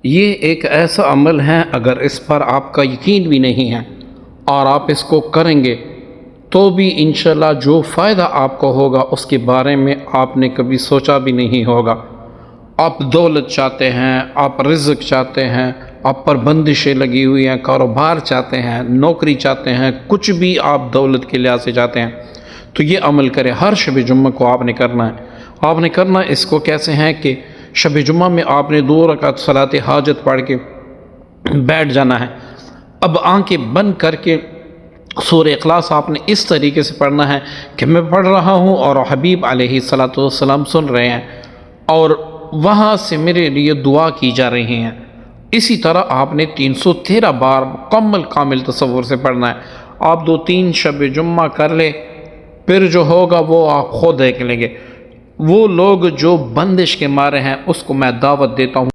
ये एक ऐसा अमल है, अगर इस पर आपका यकीन भी नहीं है और आप इसको करेंगे तो भी इंशाल्लाह जो फ़ायदा आपको होगा उसके बारे में आपने कभी सोचा भी नहीं होगा। आप दौलत चाहते हैं, आप रिज़्क़ चाहते हैं, आप पर बंदिशें लगी हुई हैं, कारोबार चाहते हैं, नौकरी चाहते हैं, कुछ भी आप दौलत के लिहाज से चाहते हैं तो ये अमल करें। हर शब जुम्मा को आपने करना है। आपने करना इसको कैसे हैं कि शब जुम्मा में आपने 2 रकात सलात हाजत पढ़ के बैठ जाना है। अब आंखें बंद करके सूरह इखलास आपने इस तरीके से पढ़ना है कि मैं पढ़ रहा हूँ और हबीब अलैहिस्सलातु वस्सलाम सुन रहे हैं और वहाँ से मेरे लिए दुआ की जा रही हैं। इसी तरह आपने 313 बार मुकम्मल कामिल तसव्वुर से पढ़ना है। आप 2-3 शब जुम्मा कर ले, फिर जो होगा वो आप खुद देख लेंगे। वो लोग जो बंदिश के मारे हैं उसको मैं दावत देता हूँ